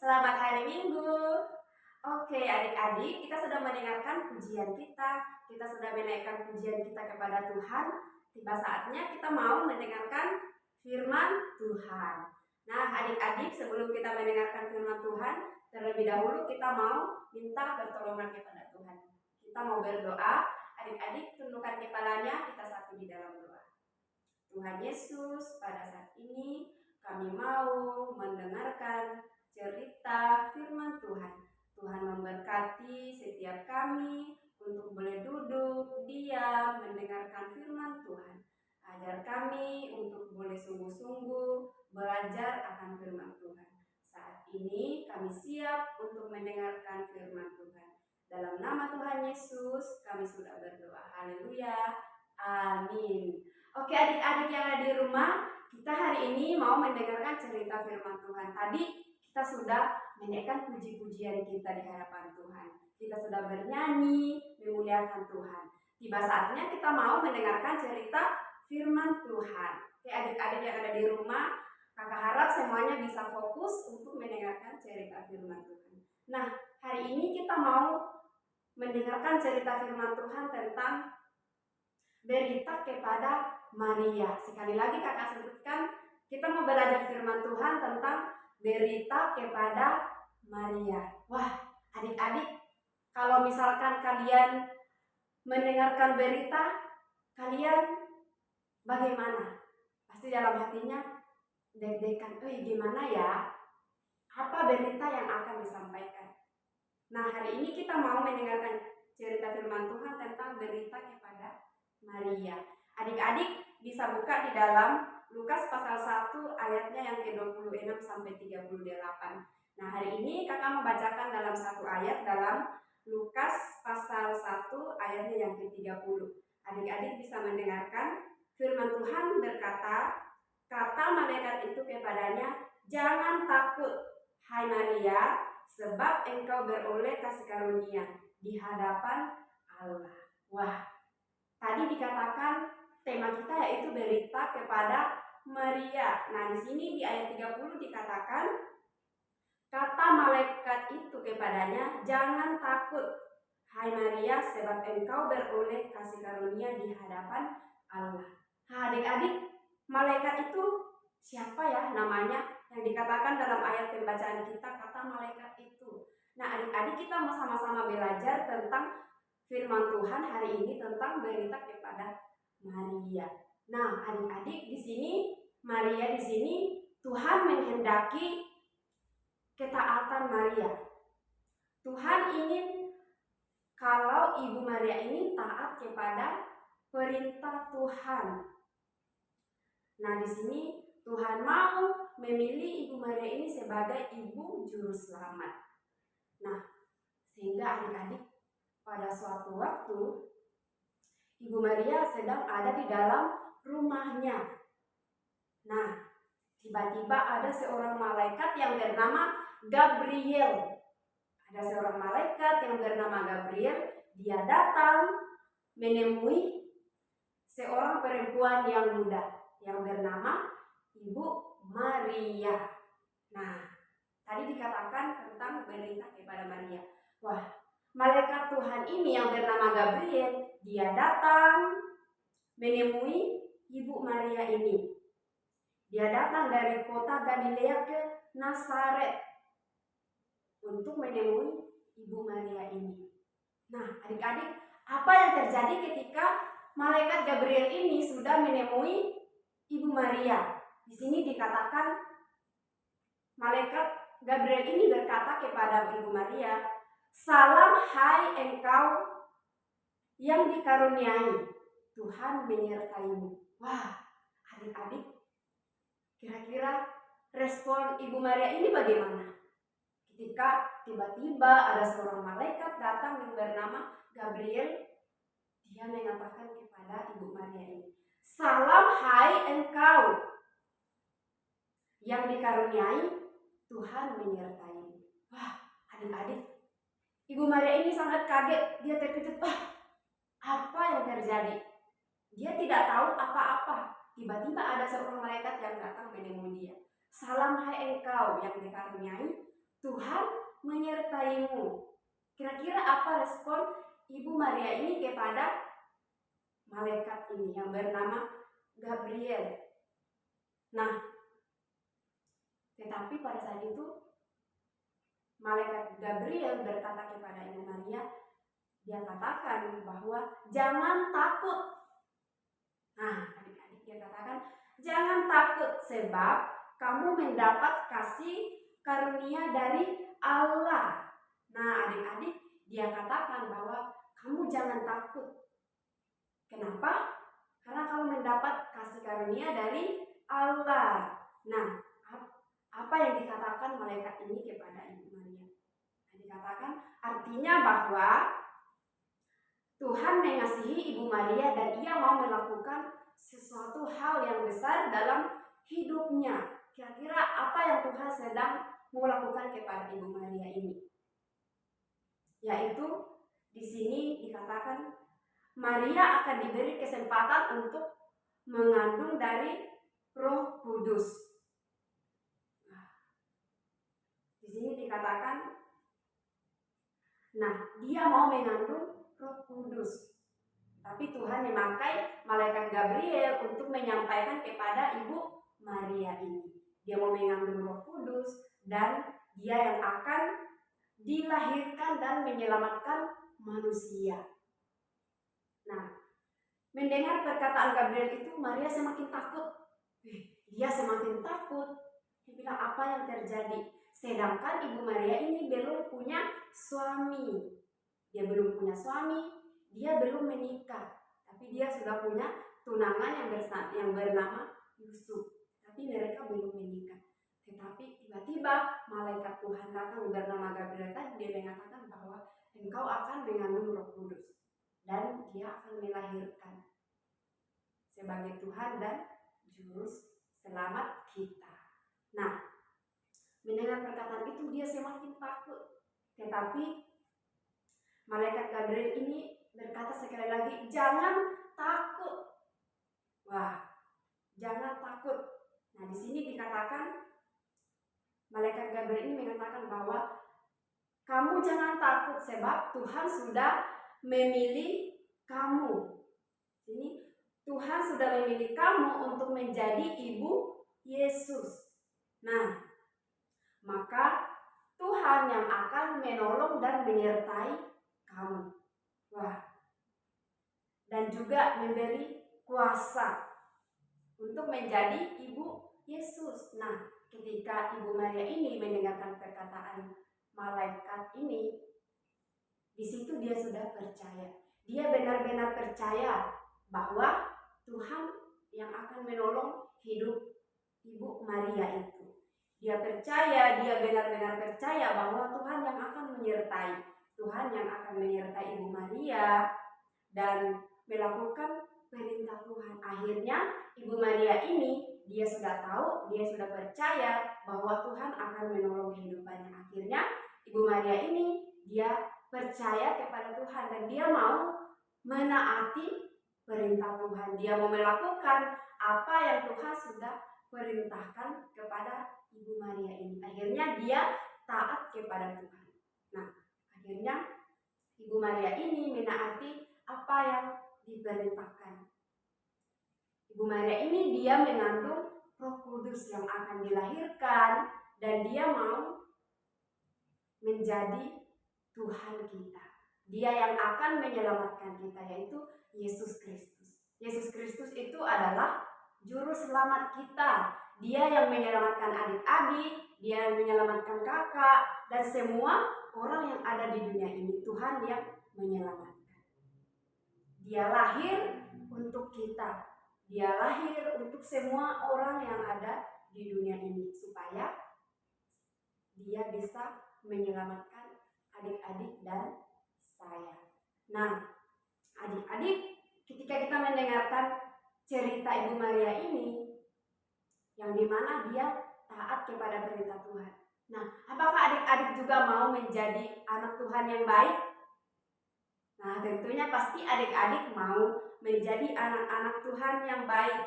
Selamat hari Minggu. Oke, adik-adik, kita sudah mendengarkan pujian kita. Kita sudah menaikkan pujian kita kepada Tuhan. Tiba saatnya kita mau mendengarkan firman Tuhan. Nah, adik-adik, sebelum kita mendengarkan firman Tuhan, terlebih dahulu kita mau minta pertolongan kepada Tuhan. Kita mau berdoa. Adik-adik, tundukkan kepalanya, kita satu di dalam doa. Tuhan Yesus, pada saat ini kami mau mendengarkan cerita firman Tuhan. Tuhan memberkati setiap kami untuk boleh duduk, diam, mendengarkan firman Tuhan. Ajar kami untuk boleh sungguh-sungguh belajar akan firman Tuhan. Saat ini kami siap untuk mendengarkan firman Tuhan. Dalam nama Tuhan Yesus kami sudah berdoa. Haleluya. Amin. Oke, adik-adik yang ada di rumah, kita hari ini mau mendengarkan cerita firman Tuhan. Tadi kita sudah menaikkan puji-pujian kita di hadapan Tuhan. Kita sudah bernyanyi, memuliakan Tuhan. Tiba saatnya kita mau mendengarkan cerita firman Tuhan. Oke, adik-adik yang ada di rumah, kakak harap semuanya bisa fokus untuk mendengarkan cerita firman Tuhan. Nah, hari ini kita mau mendengarkan cerita firman Tuhan tentang berita kepada Maria. Sekali lagi kakak sebutkan, kita mau belajar firman Tuhan tentang berita kepada Maria. Wah, adik-adik, kalau misalkan kalian mendengarkan berita, kalian bagaimana? Pasti dalam hatinya deg-degan, gimana ya? Apa berita yang akan disampaikan? Nah, hari ini kita mau mendengarkan cerita firman Tuhan tentang berita kepada Maria. Adik-adik bisa buka di dalam Lukas pasal 1 ayatnya yang ke-26 sampai 38. Nah, hari ini kakak membacakan dalam satu ayat dalam Lukas pasal 1 ayatnya yang ke-30. Adik-adik bisa mendengarkan firman Tuhan berkata, kata malaikat itu kepadanya, "Jangan takut, hai Maria, sebab engkau beroleh kasih karunia di hadapan Allah." Wah, tadi dikatakan tema kita yaitu berita kepada Maria. Nah, di sini di ayat 30 dikatakan, kata malaikat itu kepadanya, "Jangan takut, hai Maria, sebab engkau beroleh kasih karunia di hadapan Allah." Nah, adik-adik, malaikat itu siapa ya namanya? Yang dikatakan dalam ayat pembacaan kita, kata malaikat itu. Nah, adik-adik, kita mau sama-sama belajar tentang firman Tuhan hari ini tentang berita kepada Maria. Nah, adik-adik, di sini Maria di sini Tuhan menghendaki ketaatan Maria. Tuhan ingin kalau Ibu Maria ini taat kepada perintah Tuhan. Nah, di sini Tuhan mau memilih Ibu Maria ini sebagai ibu juru selamat. Nah, sehingga adik-adik, pada suatu waktu Ibu Maria sedang ada di dalam rumahnya. Nah, tiba-tiba ada seorang malaikat yang bernama Gabriel. Ada seorang malaikat yang bernama Gabriel, dia datang menemui seorang perempuan yang muda yang bernama Ibu Maria. Nah, tadi dikatakan tentang berita kepada Maria. Wah, malaikat Tuhan ini yang bernama Gabriel, dia datang menemui Ibu Maria ini. Dia datang dari kota Galilea ke Nazaret untuk menemui Ibu Maria ini. Nah, adik-adik, apa yang terjadi ketika malaikat Gabriel ini sudah menemui Ibu Maria? Di sini dikatakan malaikat Gabriel ini berkata kepada Ibu Maria, "Salam hai engkau yang dikaruniai, Tuhan menyertaimu." Wah, adik-adik, kira-kira respon Ibu Maria ini bagaimana? Ketika tiba-tiba ada seorang malaikat datang yang bernama Gabriel, dia mengatakan kepada Ibu Maria ini, "Salam hai engkau yang dikaruniai, Tuhan menyertaimu." Wah, adik-adik, Ibu Maria ini sangat kaget. Dia terkejut. Wah, apa yang terjadi? Dia tidak tahu apa-apa. Tiba-tiba ada seorang malaikat yang datang menemui dia. "Salam hai engkau yang dikaruniai, Tuhan menyertaimu. Kira-kira apa respon Ibu Maria ini kepada malaikat ini yang bernama Gabriel? Nah, tetapi pada saat itu malaikat Gabriel berkata kepada Ibu Maria, dia katakan bahwa jangan takut. Nah, adik-adik, dia katakan jangan takut sebab kamu mendapat kasih karunia dari Allah. Nah, adik-adik, dia katakan bahwa kamu jangan takut. Kenapa? Karena kamu mendapat kasih karunia dari Allah. Nah, apa yang dikatakan malaikat ini kepada Ibu Maria? Dikatakan artinya bahwa Tuhan mengasihi Ibu Maria dan ia mau melakukan sesuatu hal yang besar dalam hidupnya. Kira-kira apa yang Tuhan sedang mau lakukan kepada Ibu Maria ini? Yaitu di sini dikatakan Maria akan diberi kesempatan untuk mengandung dari Roh Kudus. Di sini dikatakan, nah, dia mau mengandung Roh Kudus. Tapi Tuhan memakai malaikat Gabriel untuk menyampaikan kepada Ibu Maria ini. Dia mau mengandung Roh Kudus dan dia yang akan dilahirkan dan menyelamatkan manusia. Nah, mendengar perkataan Gabriel itu, Maria semakin takut. Dia semakin takut. Dia bilang, apa yang terjadi? Sedangkan Ibu Maria ini belum punya suami. Dia belum punya suami, dia belum menikah. Tapi dia sudah punya tunangan yang bernama Yusuf. Tapi mereka belum menikah. Tetapi tiba-tiba malaikat Tuhan datang bernama Gabriel tadi, dia mengatakan bahwa engkau akan mengandung Roh Kudus dan dia akan melahirkan sebagai Tuhan dan Juru Selamat kita. Nah, mendengar perkataan itu dia semakin takut. Tetapi malaikat Gabriel ini berkata sekali lagi, jangan takut. Wah, jangan takut. Nah, di sini dikatakan malaikat Gabriel ini mengatakan bahwa kamu jangan takut sebab Tuhan sudah memilih kamu. Ini Tuhan sudah memilih kamu untuk menjadi ibu Yesus. Nah, maka Tuhan yang akan menolong dan menyertai kamu. Wah, dan juga memberi kuasa untuk menjadi ibu Yesus. Nah, ketika Ibu Maria ini mendengarkan perkataan malaikat ini, di situ dia sudah percaya. Dia benar-benar percaya bahwa Tuhan yang akan menolong hidup Ibu Maria itu. Dia percaya, dia benar-benar percaya bahwa Tuhan yang akan menyertai. Tuhan yang akan menyertai Ibu Maria dan melakukan perintah Tuhan. Akhirnya Ibu Maria ini dia sudah tahu, dia sudah percaya bahwa Tuhan akan menolong kehidupannya. Akhirnya Ibu Maria ini dia percaya kepada Tuhan dan dia mau menaati perintah Tuhan. Dia mau melakukan apa yang Tuhan sudah perintahkan kepada Ibu Maria ini. Akhirnya dia taat kepada Tuhan. Nah, akhirnya Ibu Maria ini menaati apa yang diperintahkan. Ibu Maria ini dia mengandung Roh Kudus yang akan dilahirkan dan dia mau menjadi Tuhan kita. Dia yang akan menyelamatkan kita, yaitu Yesus Kristus. Yesus Kristus itu adalah Juru Selamat kita. Dia yang menyelamatkan adik-adik, dia yang menyelamatkan kakak, dan semua orang yang ada di dunia ini. Tuhan yang menyelamatkan. Dia lahir untuk kita. Dia lahir untuk semua orang yang ada di dunia ini supaya dia bisa menyelamatkan adik-adik dan saya. Nah, adik-adik, ketika kita mendengarkan cerita Ibu Maria ini, yang dimana dia taat kepada perintah Tuhan. Nah, apakah adik-adik juga mau menjadi anak Tuhan yang baik? Nah, tentunya pasti adik-adik mau menjadi anak-anak Tuhan yang baik.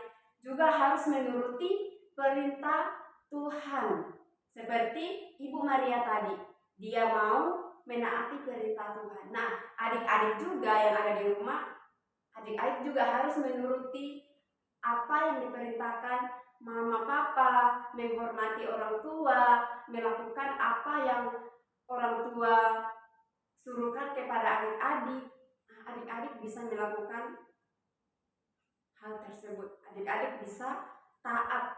Juga harus menuruti perintah Tuhan. Seperti Ibu Maria tadi. dia mau menaati perintah Tuhan. Nah, adik-adik juga yang ada di rumah, adik-adik juga harus menuruti apa yang diperintahkan mama papa, menghormati orang tua, melakukan apa yang orang tua suruhkan kepada adik-adik. Nah, adik-adik bisa melakukan hal tersebut. Adik-adik bisa taat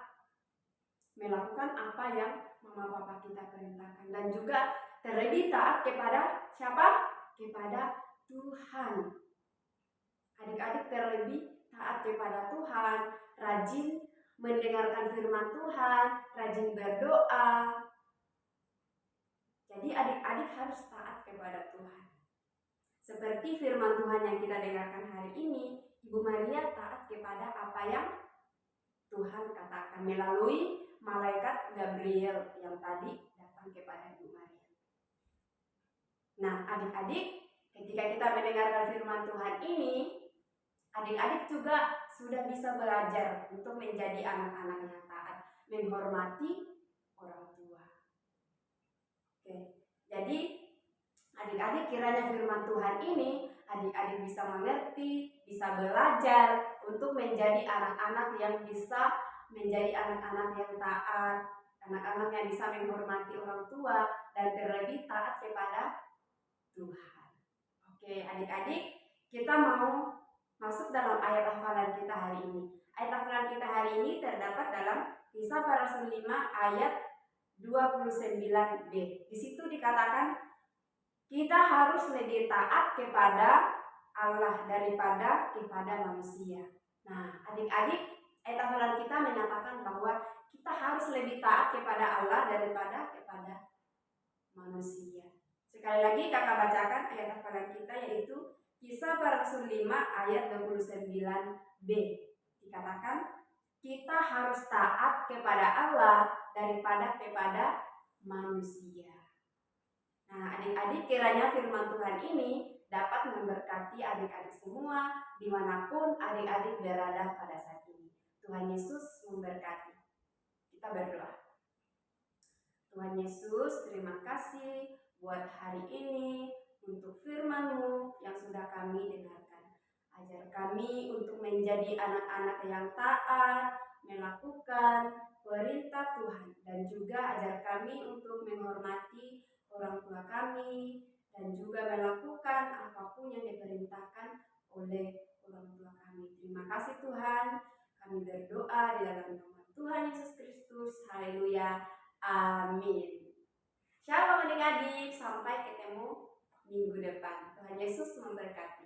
melakukan apa yang mama papa kita perintahkan, dan juga terlebih taat kepada siapa? Kepada Tuhan. Adik-adik terlebih taat kepada Tuhan, rajin mendengarkan firman Tuhan, rajin berdoa. Jadi adik-adik harus taat kepada Tuhan. Seperti firman Tuhan yang kita dengarkan hari ini, Ibu Maria taat kepada apa yang Tuhan katakan melalui malaikat Gabriel yang tadi datang kepada Ibu Maria. Nah, adik-adik, ketika kita mendengarkan firman Tuhan ini, adik-adik juga sudah bisa belajar untuk menjadi anak-anak yang taat, menghormati orang tua. Oke, jadi adik-adik kiranya firman Tuhan ini adik-adik bisa mengerti, bisa belajar untuk menjadi anak-anak yang bisa menjadi anak-anak yang taat, anak-anak yang bisa menghormati orang tua, dan terlebih taat kepada Tuhan. Oke, adik-adik, kita mau masuk dalam ayat hafalan kita hari ini. Ayat hafalan kita hari ini terdapat dalam Kisah Para Rasul 5 ayat 29b. Di situ dikatakan kita harus lebih taat kepada Allah daripada kepada manusia. Nah, adik-adik, ayat hafalan kita menyatakan bahwa kita harus lebih taat kepada Allah daripada kepada manusia. Sekali lagi kakak bacakan ayat hafalan kita, yaitu Kisah Para Rasul 5 ayat 29b. Dikatakan kita harus taat kepada Allah daripada kepada manusia. Nah, adik-adik, kiranya firman Tuhan ini dapat memberkati adik-adik semua dimanapun adik-adik berada pada saat ini. Tuhan Yesus memberkati. Kita berdoa. Tuhan Yesus, terima kasih buat hari ini untuk firman-Mu yang sudah kami dengarkan. Ajar kami untuk menjadi anak-anak yang taat, melakukan perintah Tuhan, dan juga ajar kami untuk menghormati orang tua kami, dan juga melakukan apapun yang diperintahkan oleh orang tua kami. Terima kasih Tuhan, kami berdoa di dalam nama Tuhan Yesus Kristus. Haleluya, amin. Shalom adik-adik, sampai ketemu minggu depan. Tuhan Yesus memberkati.